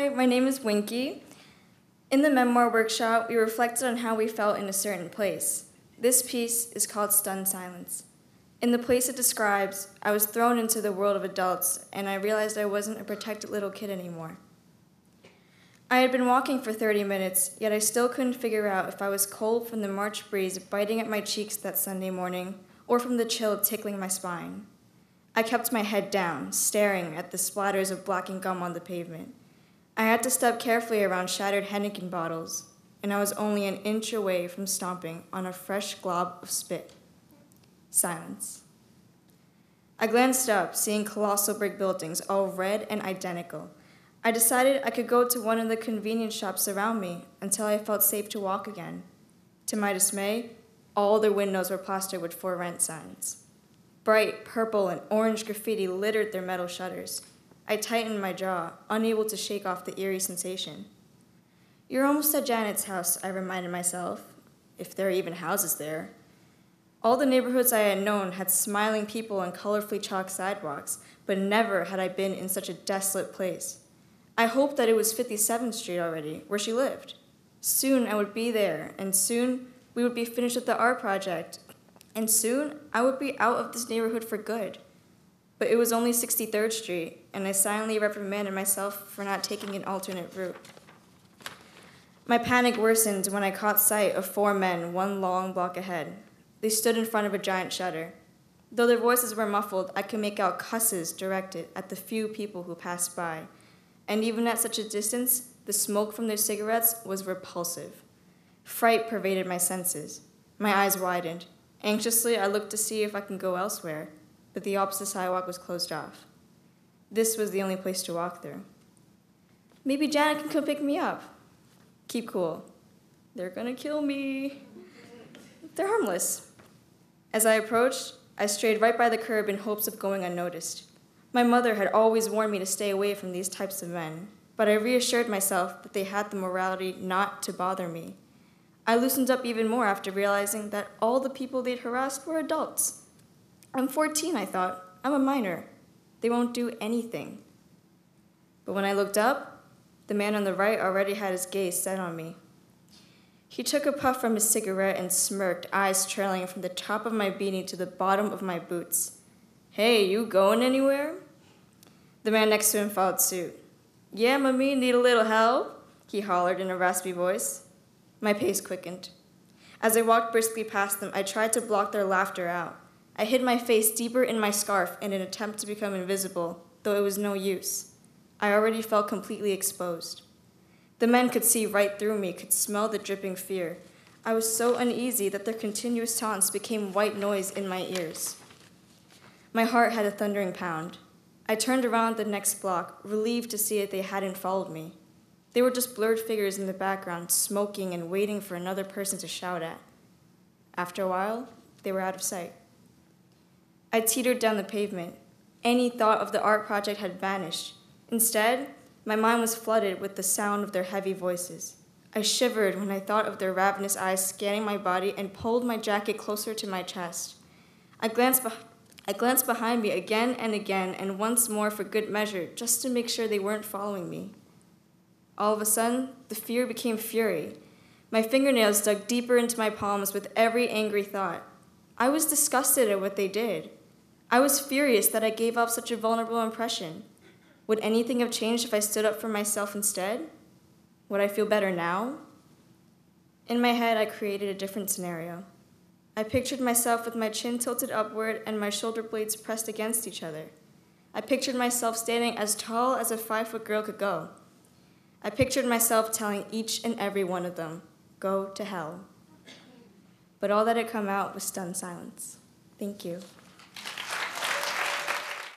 Hi, my name is Winkie. In the memoir workshop, we reflected on how we felt in a certain place. This piece is called Stunned Silence. In the place it describes, I was thrown into the world of adults, and I realized I wasn't a protected little kid anymore. I had been walking for 30 minutes, yet I still couldn't figure out if I was cold from the March breeze biting at my cheeks that Sunday morning, or from the chill tickling my spine. I kept my head down, staring at the splatters of blackened gum on the pavement. I had to step carefully around shattered Heineken bottles, and I was only an inch away from stomping on a fresh glob of spit. Silence. I glanced up, seeing colossal brick buildings, all red and identical. I decided I could go to one of the convenience shops around me until I felt safe to walk again. To my dismay, all their windows were plastered with for rent signs. Bright purple and orange graffiti littered their metal shutters. I tightened my jaw, unable to shake off the eerie sensation. You're almost at Janet's house, I reminded myself, if there are even houses there. All the neighborhoods I had known had smiling people and colorfully chalked sidewalks, but never had I been in such a desolate place. I hoped that it was 57th Street already, where she lived. Soon I would be there, and soon we would be finished with the art project, and soon I would be out of this neighborhood for good. But it was only 63rd Street, and I silently reprimanded myself for not taking an alternate route. My panic worsened when I caught sight of 4 men one long block ahead. They stood in front of a giant shutter. Though their voices were muffled, I could make out cusses directed at the few people who passed by. And even at such a distance, the smoke from their cigarettes was repulsive. Fright pervaded my senses. My eyes widened. Anxiously, I looked to see if I could go elsewhere, but the opposite sidewalk was closed off. This was the only place to walk through. Maybe Janet can come pick me up. Keep cool. They're gonna kill me. They're harmless. As I approached, I strayed right by the curb in hopes of going unnoticed. My mother had always warned me to stay away from these types of men, but I reassured myself that they had the morality not to bother me. I loosened up even more after realizing that all the people they'd harassed were adults. I'm 14, I thought. I'm a minor. They won't do anything. But when I looked up, the man on the right already had his gaze set on me. He took a puff from his cigarette and smirked, eyes trailing from the top of my beanie to the bottom of my boots. Hey, you going anywhere? The man next to him followed suit. Yeah, mommy, need a little help? He hollered in a raspy voice. My pace quickened. As I walked briskly past them, I tried to block their laughter out. I hid my face deeper in my scarf in an attempt to become invisible, though it was no use. I already felt completely exposed. The men could see right through me, could smell the dripping fear. I was so uneasy that their continuous taunts became white noise in my ears. My heart had a thundering pound. I turned around the next block, relieved to see that they hadn't followed me. They were just blurred figures in the background, smoking and waiting for another person to shout at. After a while, they were out of sight. I teetered down the pavement. Any thought of the art project had vanished. Instead, my mind was flooded with the sound of their heavy voices. I shivered when I thought of their ravenous eyes scanning my body and pulled my jacket closer to my chest. I glanced behind me again and once more for good measure, just to make sure they weren't following me. All of a sudden, the fear became fury. My fingernails dug deeper into my palms with every angry thought. I was disgusted at what they did. I was furious that I gave off such a vulnerable impression. Would anything have changed if I stood up for myself instead? Would I feel better now? In my head, I created a different scenario. I pictured myself with my chin tilted upward and my shoulder blades pressed against each other. I pictured myself standing as tall as a 5-foot girl could go. I pictured myself telling each and every one of them, go to hell. But all that had come out was stunned silence. Thank you.